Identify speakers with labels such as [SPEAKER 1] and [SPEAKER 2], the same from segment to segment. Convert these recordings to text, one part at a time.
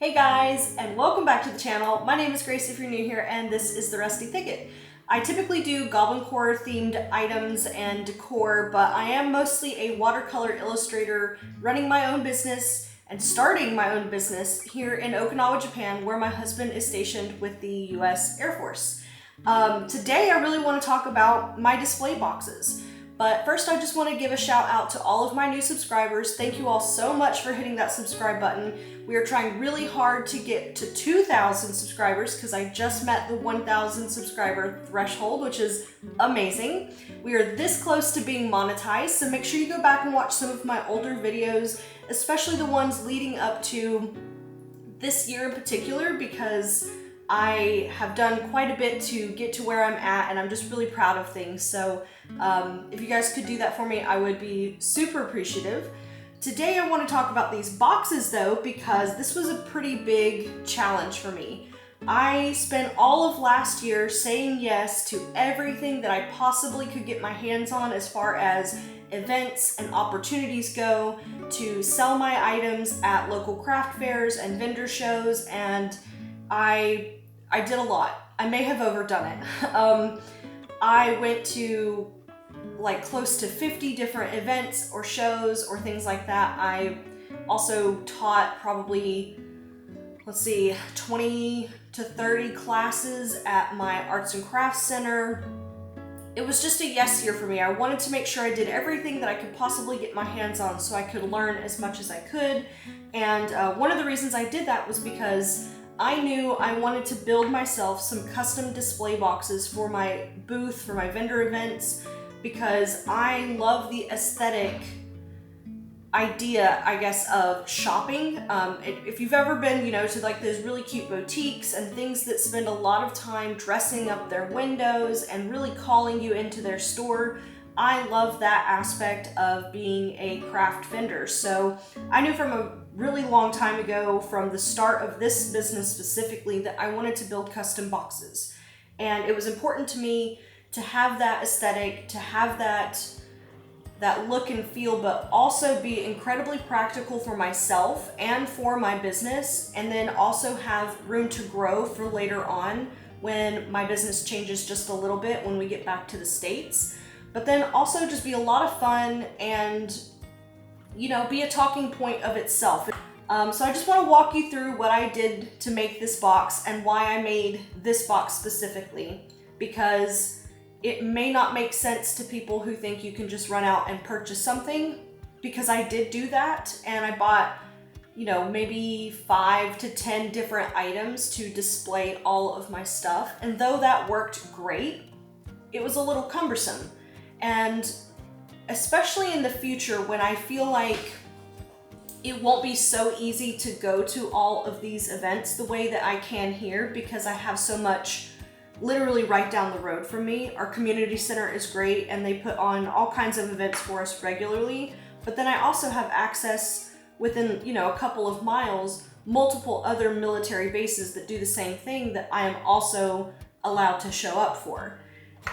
[SPEAKER 1] Hey guys, and welcome back to the channel. My name is Grace if you're new here, and this is the Rusty Thicket. I typically do Goblin Core themed items and decor, but I am mostly a watercolor illustrator running my own business and starting my own business here in Okinawa, Japan, where my husband is stationed with the US Air Force. Today I really want to talk about my display boxes. But first, I just want to give a shout out to all of my new subscribers. Thank you all so much for hitting that subscribe button. We are trying really hard to get to 2,000 subscribers because I just met the 1,000 subscriber threshold, which is amazing. We are this close to being monetized, so make sure you go back and watch some of my older videos, especially the ones leading up to this year in particular, because I have done quite a bit to get to where I'm at, and I'm just really proud of things. So if you guys could do that for me, I would be super appreciative. Today I want to talk about these boxes though, because this was a pretty big challenge for me. I spent all of last year saying yes to everything that I possibly could get my hands on as far as events and opportunities go, to sell my items at local craft fairs and vendor shows, and I did a lot. I may have overdone it. I went to like close to 50 different events or shows or things like that. I also taught probably, 20 to 30 classes at my arts and crafts center. It was just a yes year for me. I wanted to make sure I did everything that I could possibly get my hands on so I could learn as much as I could. And one of the reasons I did that was because I knew I wanted to build myself some custom display boxes for my booth, for my vendor events, because I love the aesthetic idea, I guess, of shopping. If you've ever been, to like those really cute boutiques and things that spend a lot of time dressing up their windows and really calling you into their store, I love that aspect of being a craft vendor. So I knew from a really long time ago, from the start of this business specifically, that I wanted to build custom boxes. And it was important to me to have that aesthetic, to have that look and feel, but also be incredibly practical for myself and for my business, and then also have room to grow for later on when my business changes just a little bit when we get back to the States. But then also just be a lot of fun and, be a talking point of itself. So I just want to walk you through what I did to make this box and why I made this box specifically, because it may not make sense to people who think you can just run out and purchase something, because I did do that, and I bought, maybe 5 to 10 different items to display all of my stuff. And though that worked great, it was a little cumbersome. And especially in the future, when I feel like it won't be so easy to go to all of these events the way that I can here, because I have so much literally right down the road from me. Our community center is great, and they put on all kinds of events for us regularly. But then I also have access within, a couple of miles, multiple other military bases that do the same thing that I am also allowed to show up for.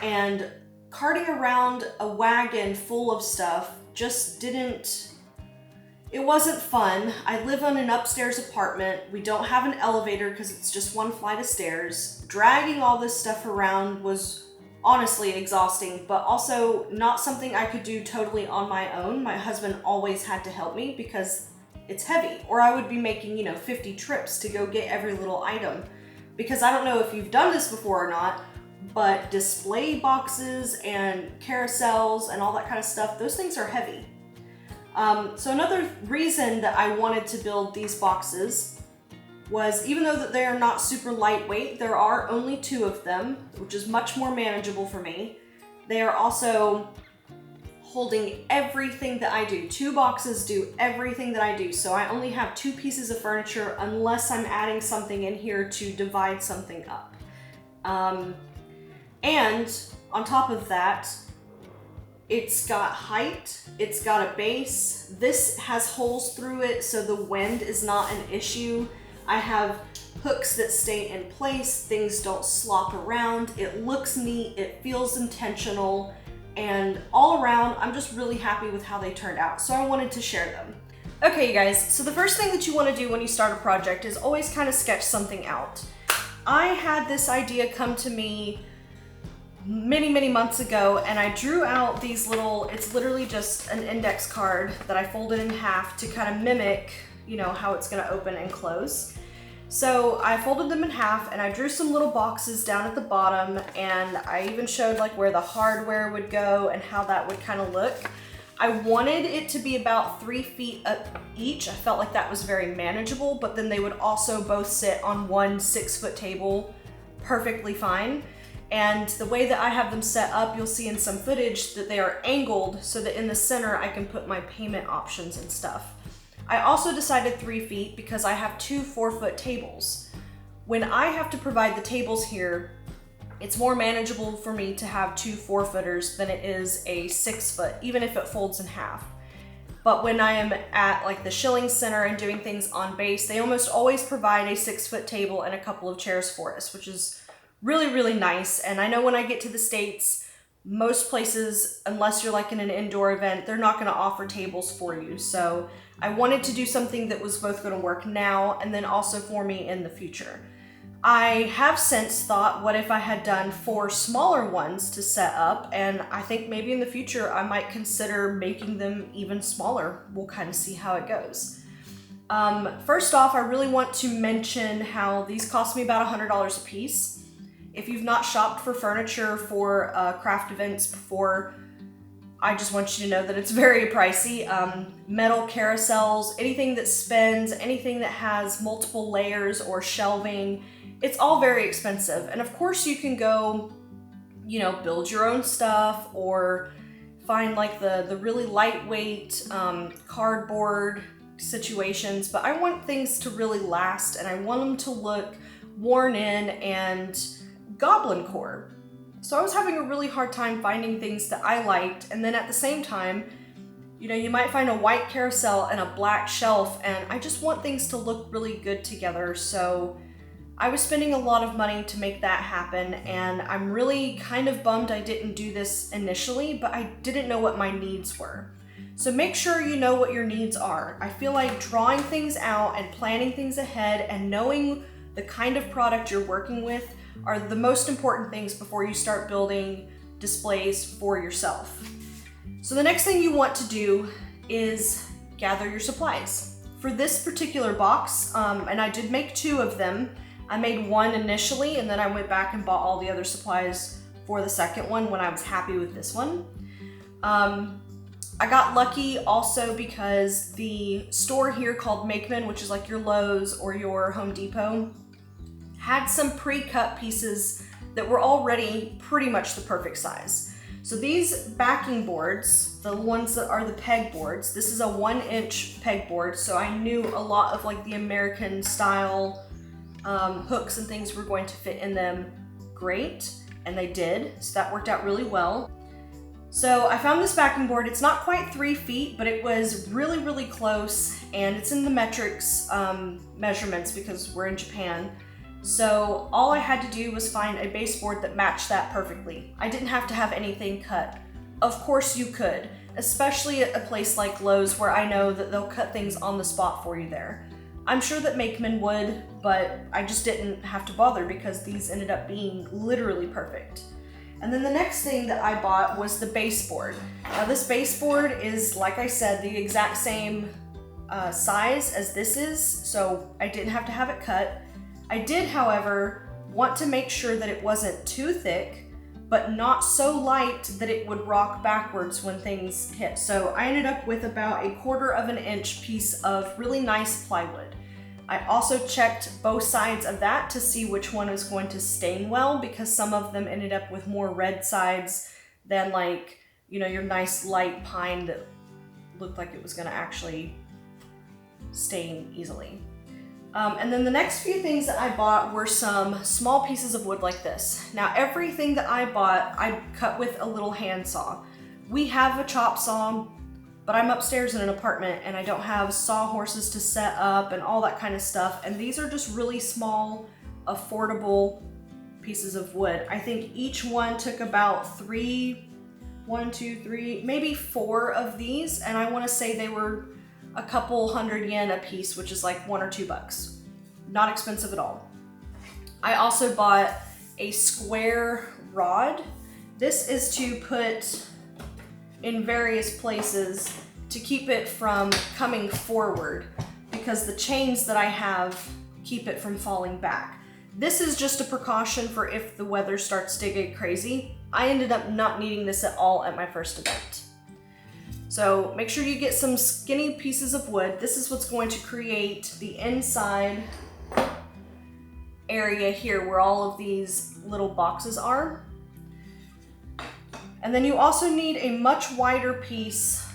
[SPEAKER 1] And carting around a wagon full of stuff just it wasn't fun. I live on an upstairs apartment. We don't have an elevator because it's just one flight of stairs. Dragging all this stuff around was honestly exhausting, but also not something I could do totally on my own. My husband always had to help me because it's heavy, or I would be making, 50 trips to go get every little item. Because I don't know if you've done this before or not, but display boxes and carousels and all that kind of stuff, those things are heavy. So another reason that I wanted to build these boxes was, even though that they are not super lightweight, there are only 2 of them, which is much more manageable for me. They are also holding everything that I do. 2 boxes do everything that I do. So I only have 2 pieces of furniture unless I'm adding something in here to divide something up. And on top of that, it's got height, it's got a base. This has holes through it, so the wind is not an issue. I have hooks that stay in place, things don't slop around. It looks neat, it feels intentional, and all around, I'm just really happy with how they turned out. So I wanted to share them. Okay, you guys, so the first thing that you want to do when you start a project is always kind of sketch something out. I had this idea come to me many months ago, and I drew out these little, it's literally just an index card that I folded in half to kind of mimic, you know, how it's going to open and close. So I folded them in half and I drew some little boxes down at the bottom, and I even showed like where the hardware would go and how that would kind of look. I wanted it to be about 3 feet each. I felt like that was very manageable, but then they would also both sit on one 6-foot table perfectly fine. And the way that I have them set up, you'll see in some footage that they are angled so that in the center I can put my payment options and stuff. I also decided 3 feet because I have 2 4-foot tables. When I have to provide the tables here, it's more manageable for me to have 2 4-footers than it is a 6-foot, even if it folds in half. But when I am at like the Shilling Center and doing things on base, they almost always provide a 6-foot table and a couple of chairs for us, which is really nice. And I know when I get to the States, most places, unless you're like in an indoor event, they're not gonna offer tables for you. So I wanted to do something that was both gonna work now and then also for me in the future. I have since thought, what if I had done 4 smaller ones to set up, and I think maybe in the future I might consider making them even smaller. We'll kind of see how it goes. First off, I really want to mention how these cost me about $100 a piece. If you've not shopped for furniture for craft events before, I just want you to know that it's very pricey. Metal carousels, anything that spins, anything that has multiple layers or shelving, it's all very expensive. And of course you can go, you know, build your own stuff or find like the really lightweight cardboard situations, but I want things to really last and I want them to look worn in and goblin core. So I was having a really hard time finding things that I liked, and then at the same time, you know, you might find a white carousel and a black shelf, and I just want things to look really good together. So I was spending a lot of money to make that happen, and I'm really kind of bummed I didn't do this initially, but I didn't know what my needs were. So make sure you know what your needs are. I feel like drawing things out and planning things ahead and knowing the kind of product you're working with are the most important things before you start building displays for yourself. So the next thing you want to do is gather your supplies. For this particular box, and I did make 2 of them. I made 1 initially, and then I went back and bought all the other supplies for the second one when I was happy with this one. I got lucky also because the store here called 𝍊🋼🍊🋼🍊, which is like your Lowe's or your Home Depot, had some pre-cut pieces that were already pretty much the perfect size. So these backing boards, the ones that are the pegboards, this is a 1-inch pegboard, so I knew a lot of like the American style hooks and things were going to fit in them great, and they did, so that worked out really well. So I found this backing board. It's not quite 3 feet, but it was really close, and it's in the metrics measurements because we're in Japan. So all I had to do was find a baseboard that matched that perfectly. I didn't have to have anything cut. Of course you could, especially at a place like Lowe's where I know that they'll cut things on the spot for you there. I'm sure that 𝍊🋼🍰 would, but I just didn't have to bother because these ended up being literally perfect. And then the next thing that I bought was the baseboard. Now this baseboard is, like I said, the exact same size as this is, so I didn't have to have it cut. I did, however, want to make sure that it wasn't too thick, but not so light that it would rock backwards when things hit. So I ended up with about 1/4 of an inch piece of really nice plywood. I also checked both sides of that to see which one was going to stain well, because some of them ended up with more red sides than like, you know, your nice light pine that looked like it was gonna actually stain easily. And then the next few things that I bought were some small pieces of wood like this. Now everything that I bought, I cut with a little handsaw. We have a chop saw, but I'm upstairs in an apartment and I don't have sawhorses to set up and all that kind of stuff. And these are just really small, affordable pieces of wood. I think each one took about 1, 2, 3, maybe 4 of these. And I want to say they were a couple hundred yen a piece, which is like $1 or $2. Not expensive at all. I also bought a square rod. This is to put in various places to keep it from coming forward, because the chains that I have keep it from falling back. This is just a precaution for if the weather starts to get crazy. I ended up not needing this at all at my first event. So make sure you get some skinny pieces of wood. This is what's going to create the inside area here where all of these little boxes are. And then you also need a much wider piece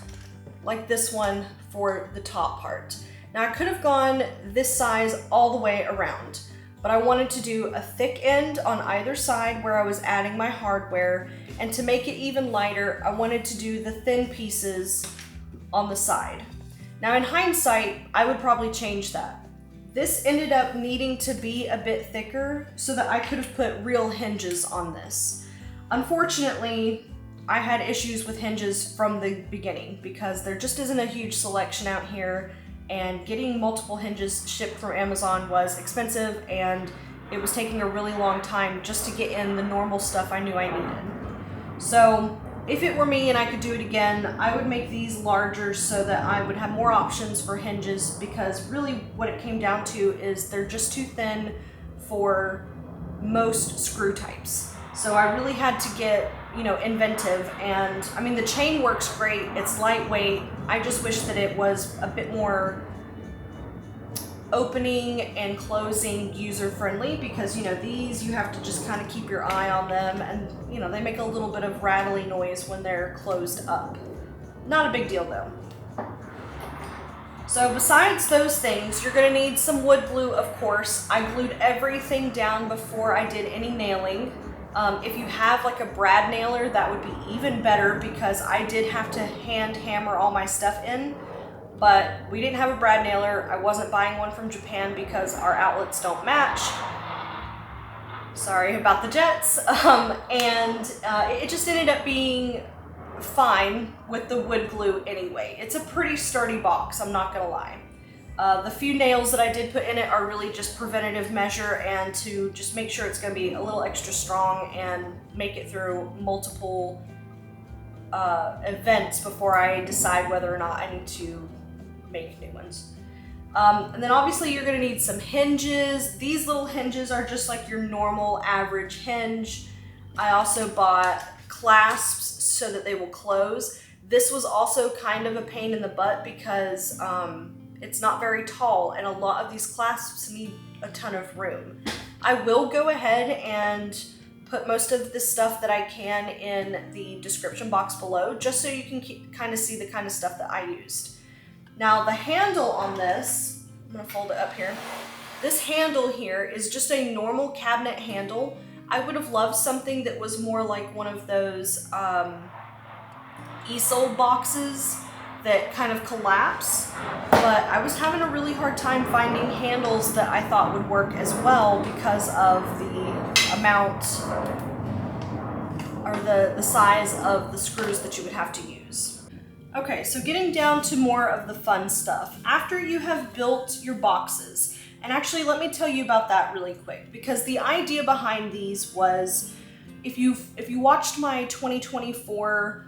[SPEAKER 1] like this one for the top part. Now I could have gone this size all the way around, but I wanted to do a thick end on either side where I was adding my hardware, and to make it even lighter, I wanted to do the thin pieces on the side. Now in hindsight, I would probably change that. This ended up needing to be a bit thicker so that I could have put real hinges on this. Unfortunately, I had issues with hinges from the beginning because there just isn't a huge selection out here, and getting multiple hinges shipped from Amazon was expensive, and it was taking a really long time just to get in the normal stuff I knew I needed. So if it were me and I could do it again, I would make these larger so that I would have more options for hinges, because really what it came down to is they're just too thin for most screw types. So I really had to get, inventive, and I mean, the chain works great, it's lightweight. I just wish that it was a bit more opening and closing user friendly, because these, you have to just kind of keep your eye on them, and they make a little bit of rattly noise when they're closed up. Not a big deal though. So besides those things, you're going to need some wood glue, of course. I glued everything down before I did any nailing. If you have like a brad nailer, that would be even better, because I did have to hand hammer all my stuff in, but we didn't have a brad nailer. I wasn't buying one from Japan because our outlets don't match. Sorry about the jets. It just ended up being fine with the wood glue anyway. It's a pretty sturdy box, I'm not gonna lie. The few nails that I did put in it are really just preventative measure, and to just make sure it's going to be a little extra strong and make it through multiple events before I decide whether or not I need to make new ones. And then obviously you're going to need some hinges. These little hinges are just like your normal average hinge. I also bought clasps so that they will close. This was also kind of a pain in the butt because it's not very tall, and a lot of these clasps need a ton of room. I will go ahead and put most of the stuff that I can in the description box below, just so you can kind of see the kind of stuff that I used. Now the handle on this, I'm gonna fold it up here. This handle here is just a normal cabinet handle. I would have loved something that was more like one of those easel boxes that kind of collapse, but I was having a really hard time finding handles that I thought would work as well because of the amount or the size of the screws that you would have to use. Okay, so getting down to more of the fun stuff. After you have built your boxes, and actually let me tell you about that really quick, because the idea behind these was, if you watched my 2024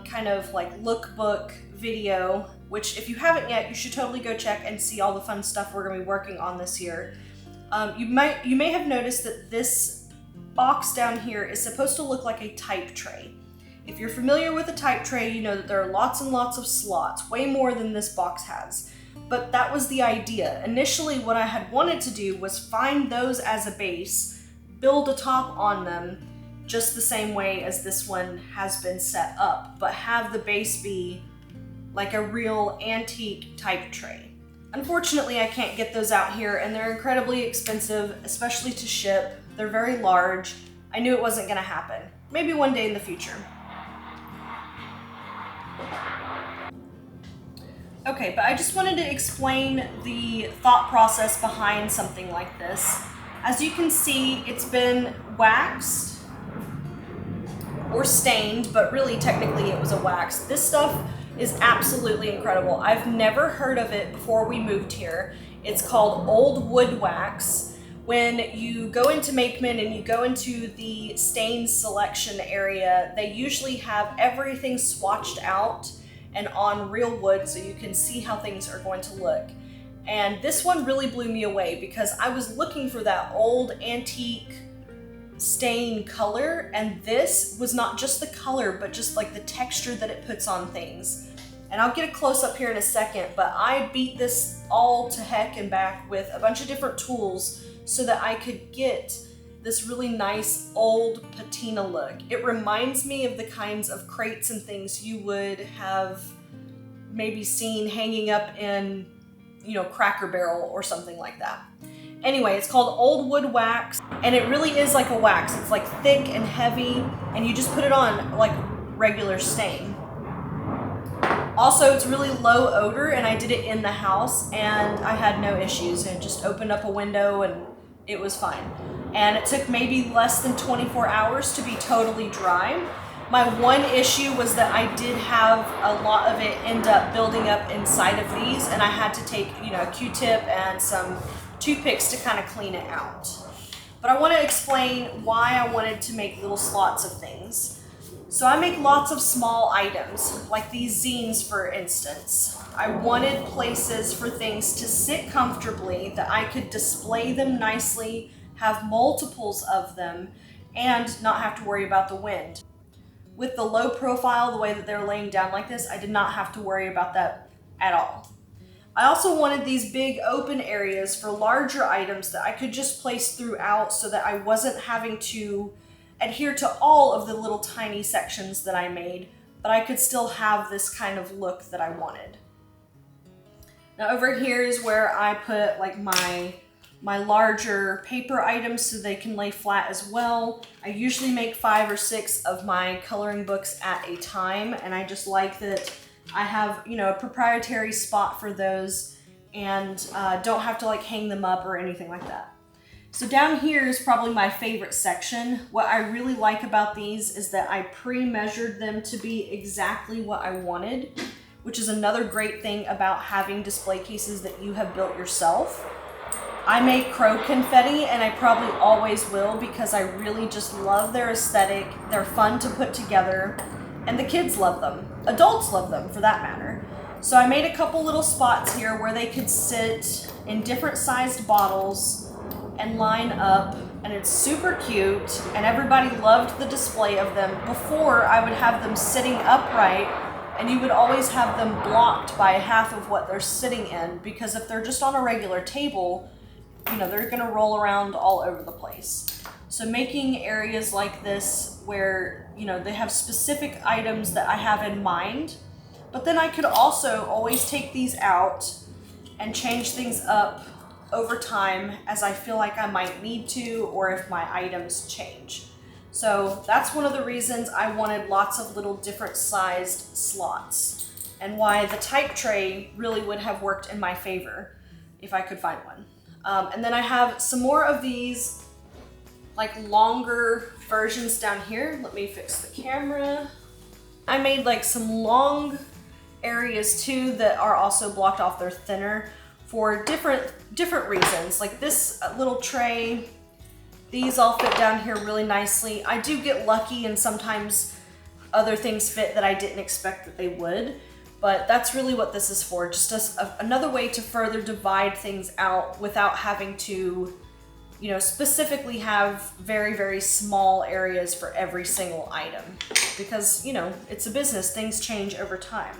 [SPEAKER 1] kind of like lookbook video, which if you haven't yet, you should totally go check and see all the fun stuff we're going to be working on this year. You may have noticed that this box down here is supposed to look like a type tray. If you're familiar with a type tray, you know that there are lots and lots of slots, way more than this box has. But that was the idea. Initially, what I had wanted to do was find those as a base, build a top on them, just the same way as this one has been set up, but have the base be like a real antique type tray. Unfortunately, I can't get those out here, and they're incredibly expensive, especially to ship. They're very large. I knew it wasn't gonna happen. Maybe one day in the future. Okay, but I just wanted to explain the thought process behind something like this. As you can see, it's been waxed or stained, but really technically it was a wax. This stuff is absolutely incredible. I've never heard of it before we moved here. It's called Old Wood Wax. When you go into 𝍊🋼 and you go into the stain selection area, they usually have everything swatched out and on real wood so you can see how things are going to look. And this one really blew me away because I was looking for that old antique stain color, and this was not just the color but just like the texture that it puts on things. And I'll get a close up here in a second, but I beat this all to heck and back with a bunch of different tools so that I could get this really nice old patina look. It reminds me of the kinds of crates and things you would have maybe seen hanging up in, you know, Cracker Barrel or something like that. Anyway, it's called Old Wood Wax, and it really is like a wax. It's like thick and heavy, and you just put it on like regular stain. Also, it's really low odor, and I did it in the house, and I had no issues. And just opened up a window, and it was fine. And it took maybe less than 24 hours to be totally dry. My one issue was that I did have a lot of it end up building up inside of these, and I had to take, you know, a Q-tip and some toothpicks to kind of clean it out. But I want to explain why I wanted to make little slots of things. So I make lots of small items, like these zines, for instance. I wanted places for things to sit comfortably, that I could display them nicely, have multiples of them, and not have to worry about the wind. With the low profile, the way that they're laying down like this, I did not have to worry about that at all. I also wanted these big open areas for larger items that I could just place throughout so that I wasn't having to adhere to all of the little tiny sections that I made, but I could still have this kind of look that I wanted. Now over here is where I put like my larger paper items so they can lay flat as well. I usually make 5 or 6 of my coloring books at a time, and I just like that I have, you know, a proprietary spot for those and don't have to like hang them up or anything like that. So down here is probably my favorite section. What I really like about these is that I pre-measured them to be exactly what I wanted, which is another great thing about having display cases that you have built yourself. I make 𝍊🋼 confetti, and I probably always will because I really just love their aesthetic. They're fun to put together, and the kids love them. Adults love them, for that matter. So I made a couple little spots here where they could sit in different sized bottles and line up, and it's super cute, and everybody loved the display of them. Before, I would have them sitting upright, and you would always have them blocked by half of what they're sitting in, because if they're just on a regular table, you know, they're gonna roll around all over the place. So making areas like this where, you know, they have specific items that I have in mind, but then I could also always take these out and change things up over time as I feel like I might need to, or if my items change. So that's one of the reasons I wanted lots of little different sized slots, and why the type tray really would have worked in my favor if I could find one. And then I have some more of these like longer versions down here. Let me fix the camera. I made like some long areas too that are also blocked off. They're thinner for different reasons. Like this little tray, these all fit down here really nicely. I do get lucky, and sometimes other things fit that I didn't expect that they would. But that's really what this is for, just another way to further divide things out without having to, you know, specifically have very, very small areas for every single item. Because, you know, it's a business, things change over time.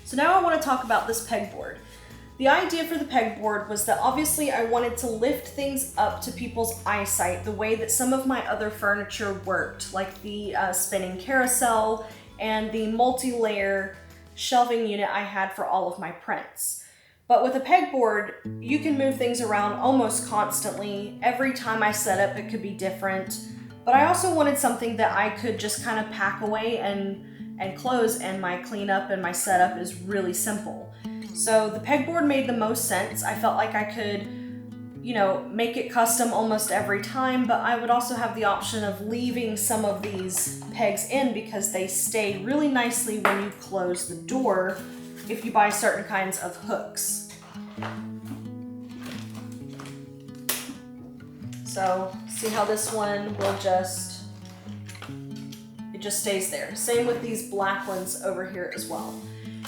[SPEAKER 1] So now I want to talk about this pegboard. The idea for the pegboard was that obviously I wanted to lift things up to people's eyesight the way that some of my other furniture worked, like the spinning carousel and the multi-layer shelving unit I had for all of my prints. But with a pegboard, you can move things around almost constantly. Every time I set up, it could be different. But I also wanted something that I could just kind of pack away and close, and my cleanup and my setup is really simple. So the pegboard made the most sense. I felt like I could, make it custom almost every time, but I would also have the option of leaving some of these pegs in because they stay really nicely when you close the door if you buy certain kinds of hooks. So see how this one will just stays there. Same with these black ones over here as well.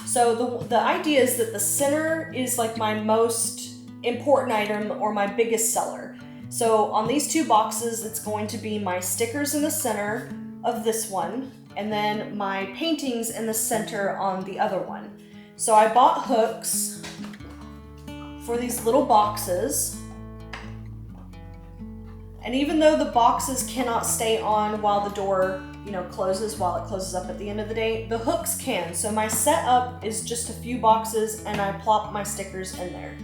[SPEAKER 1] So the idea is that the center is like my most important item or my biggest seller. So on these two boxes, it's going to be my stickers in the center of this one, and then my paintings in the center on the other one. So I bought hooks for these little boxes. And even though the boxes cannot stay on while the door closes, while it closes up at the end of the day, the hooks can. So my setup is just a few boxes and I plop my stickers in there.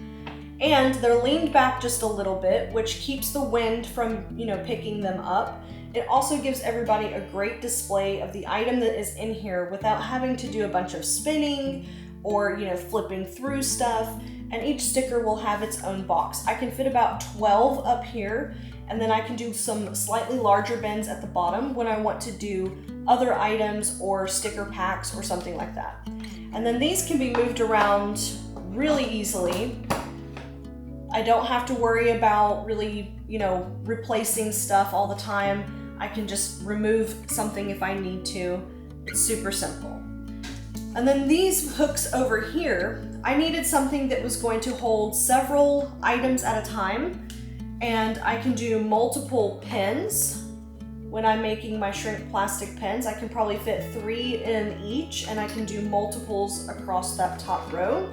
[SPEAKER 1] And they're leaned back just a little bit, which keeps the wind from, picking them up. It also gives everybody a great display of the item that is in here without having to do a bunch of spinning or, flipping through stuff. And each sticker will have its own box. I can fit about 12 up here, and then I can do some slightly larger bins at the bottom when I want to do other items or sticker packs or something like that. And then these can be moved around really easily. I don't have to worry about really, replacing stuff all the time. I can just remove something if I need to. It's super simple. And then these hooks over here, I needed something that was going to hold several items at a time. And I can do multiple pins. When I'm making my shrink plastic pins, I can probably fit 3 in each, and I can do multiples across that top row.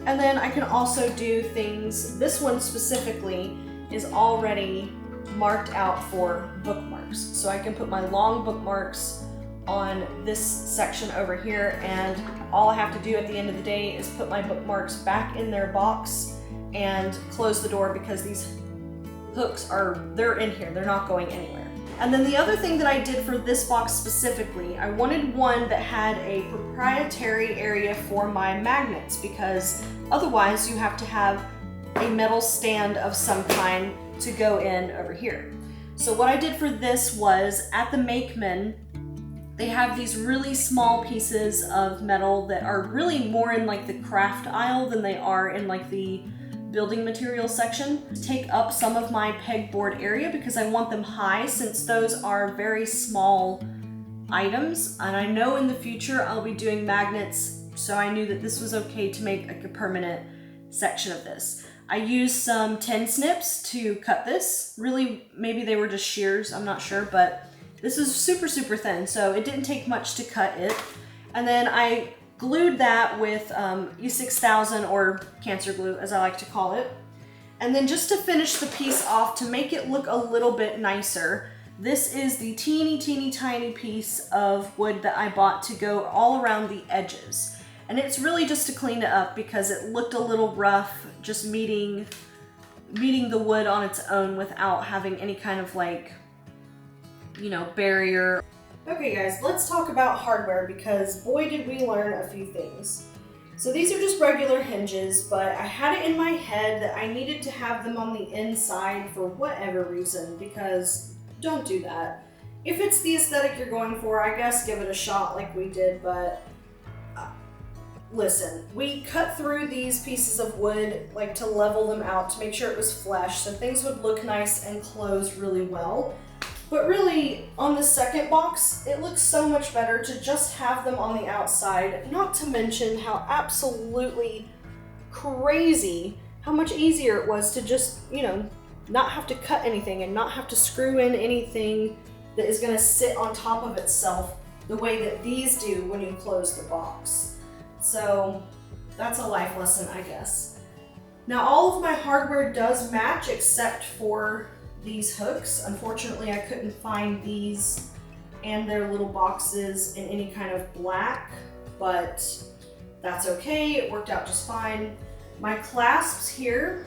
[SPEAKER 1] And then I can also do things, this one specifically is already marked out for bookmarks. So I can put my long bookmarks on this section over here, and all I have to do at the end of the day is put my bookmarks back in their box and close the door because these hooks they're in here, they're not going anywhere. And then the other thing that I did for this box specifically, I wanted one that had a proprietary area for my magnets because otherwise you have to have a metal stand of some kind to go in over here. So what I did for this was at the 𝍊🋼🍰, they have these really small pieces of metal that are really more in like the craft aisle than they are in like the building materials section. Take up some of my pegboard area because I want them high since those are very small items. And I know in the future I'll be doing magnets, so I knew that this was okay to make like a permanent section of this. I used some tin snips to cut this. Really, maybe they were just shears, I'm not sure, but this is super, super thin, so it didn't take much to cut it. And then I glued that with 𝑓6000 or cancer glue, as I like to call it. And then just to finish the piece off, to make it look a little bit nicer, this is the teeny, teeny, tiny piece of wood that I bought to go all around the edges. And it's really just to clean it up because it looked a little rough, just meeting the wood on its own without having any kind of like, barrier. Okay guys, let's talk about hardware because boy did we learn a few things. So these are just regular hinges, but I had it in my head that I needed to have them on the inside for whatever reason, because don't do that. If it's the aesthetic you're going for, I guess give it a shot like we did, but listen, we cut through these pieces of wood like to level them out to make sure it was flesh so things would look nice and close really well. But really, on the second box, it looks so much better to just have them on the outside, not to mention how absolutely crazy, how much easier it was to just, not have to cut anything and not have to screw in anything that is gonna sit on top of itself the way that these do when you close the box. So that's a life lesson, I guess. Now, all of my hardware does match except for these hooks. Unfortunately, I couldn't find these and their little boxes in any kind of black, but that's okay. It worked out just fine. My clasps here,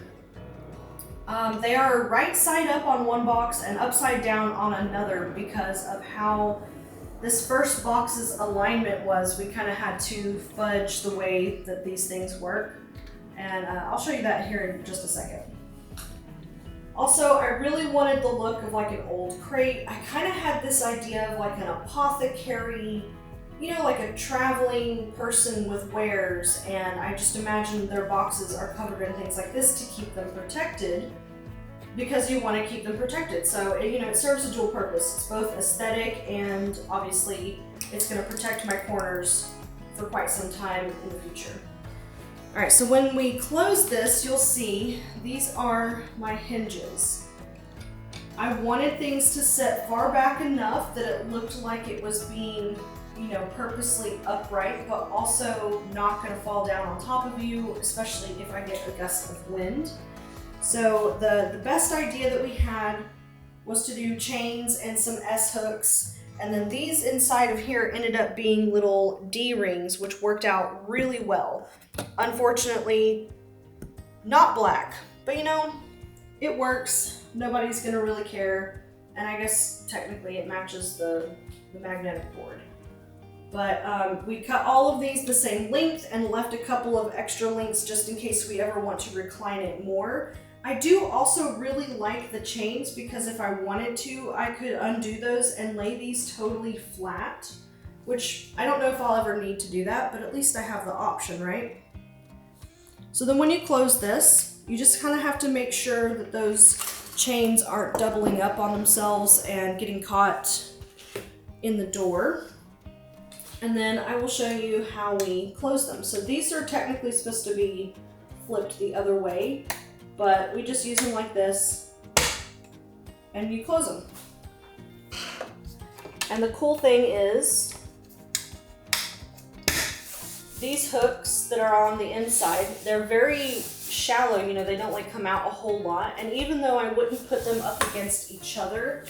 [SPEAKER 1] they are right side up on one box and upside down on another because of how this first box's alignment was. We kind of had to fudge the way that these things work. And I'll show you that here in just a second. Also, I really wanted the look of like an old crate. I kind of had this idea of like an apothecary, you know, like a traveling person with wares, and I just imagined their boxes are covered in things like this to keep them protected, because you want to keep them protected. So, you know, it serves a dual purpose. It's both aesthetic and obviously it's going to protect my corners for quite some time in the future. All right, so when we close this, you'll see these are my hinges. I wanted things to set far back enough that it looked like it was being, you know, purposely upright, but also not gonna fall down on top of you, especially if I get a gust of wind. So the best idea that we had was to do chains and some S-hooks. And then these inside of here ended up being little D-rings, which worked out really well. Unfortunately, not black, but you know, it works. Nobody's gonna really care. And I guess technically it matches the magnetic board. But we cut all of these the same length and left a couple of extra lengths just in case we ever want to recline it more. I do also really like the chains because if I wanted to, I could undo those and lay these totally flat, which I don't know if I'll ever need to do that, but at least I have the option, right? So then when you close this, you just kind of have to make sure that those chains aren't doubling up on themselves and getting caught in the door. And then I will show you how we close them. So these are technically supposed to be flipped the other way, but we just use them like this and you close them. And the cool thing is these hooks that are on the inside, they're very shallow, you know, they don't like come out a whole lot. And even though I wouldn't put them up against each other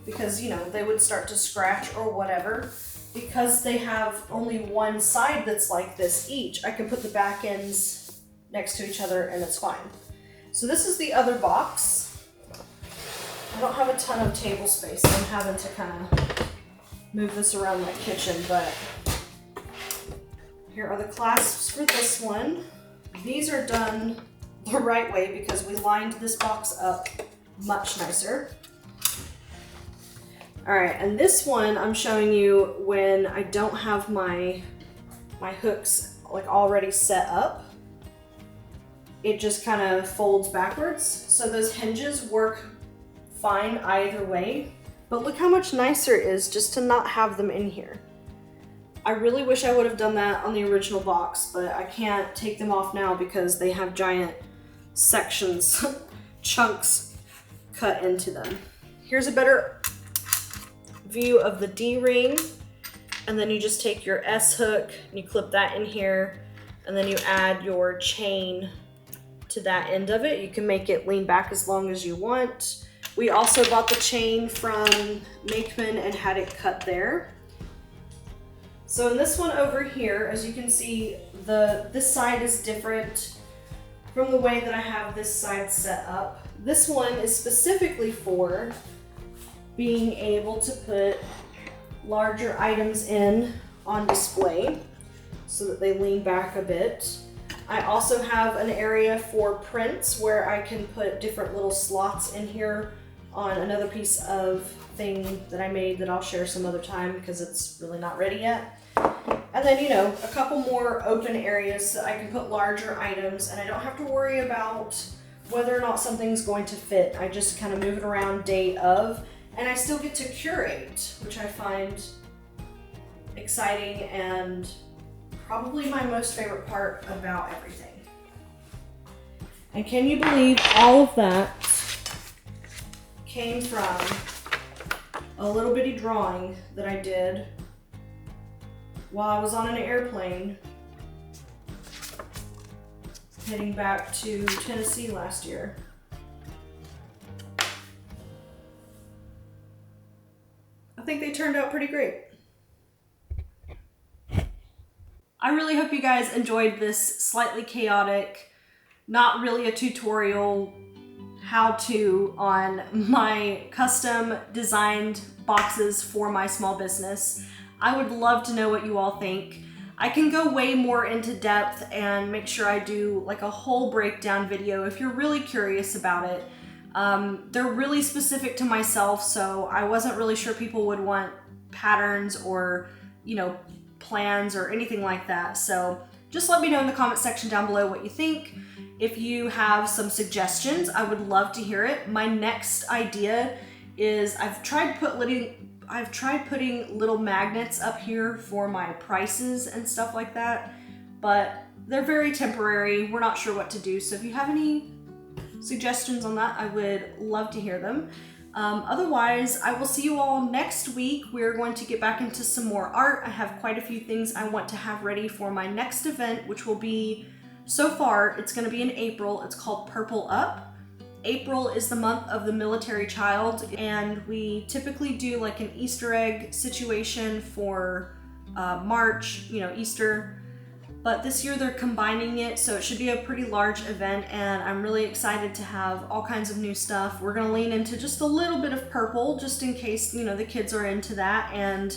[SPEAKER 1] because, you know, they would start to scratch or whatever, because they have only one side that's like this each, I can put the back ends next to each other and it's fine. So this is the other box. I don't have a ton of table space, so I'm having to kind of move this around my kitchen, but here are the clasps for this one. These are done the right way because we lined this box up much nicer. All right, and this one I'm showing you when I don't have my hooks like already set up. It just kind of folds backwards. So those hinges work fine either way, but look how much nicer it is just to not have them in here. I really wish I would have done that on the original box, but I can't take them off now because they have giant sections, chunks cut into them. Here's a better view of the D-ring, and then you just take your S-hook and you clip that in here, and then you add your chain to that end of it. You can make it lean back as long as you want. We also bought the chain from 𝍊🋼 and had it cut there. So in this one over here, as you can see, this side is different from the way that I have this side set up. This one is specifically for being able to put larger items in on display so that they lean back a bit. I also have an area for prints where I can put different little slots in here on another piece of thing that I made that I'll share some other time because it's really not ready yet. And then, you know, a couple more open areas so I can put larger items and I don't have to worry about whether or not something's going to fit. I just kind of move it around day of, and I still get to curate, which I find exciting and probably my most favorite part about everything. And can you believe all of that came from a little bitty drawing that I did while I was on an airplane heading back to Tennessee last year. I think they turned out pretty great. I really hope you guys enjoyed this slightly chaotic, not really a tutorial how-to on my custom designed boxes for my small business. I would love to know what you all think. I can go way more into depth and make sure I do like a whole breakdown video if you're really curious about it. They're really specific to myself, so I wasn't really sure people would want patterns or, you know, plans or anything like that. So just let me know in the comment section down below what you think. If you have some suggestions, I would love to hear it. My next idea is I've tried putting little magnets up here for my prices and stuff like that, but they're very temporary. We're not sure what to do. So if you have any suggestions on that, I would love to hear them. Otherwise, I will see you all next week. We're going to get back into some more art. I have quite a few things I want to have ready for my next event, which will be, so far, it's going to be in April. It's called Purple Up. April is the month of the military child, and we typically do like an Easter egg situation for March, you know, Easter. But this year they're combining it, so it should be a pretty large event, and I'm really excited to have all kinds of new stuff. We're gonna lean into just a little bit of purple, just in case, you know, the kids are into that, and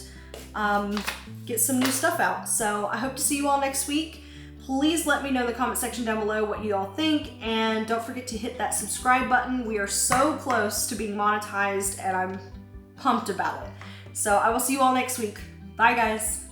[SPEAKER 1] get some new stuff out. So I hope to see you all next week. Please let me know in the comment section down below what you all think, and don't forget to hit that subscribe button. We are so close to being monetized, and I'm pumped about it. So I will see you all next week. Bye, guys.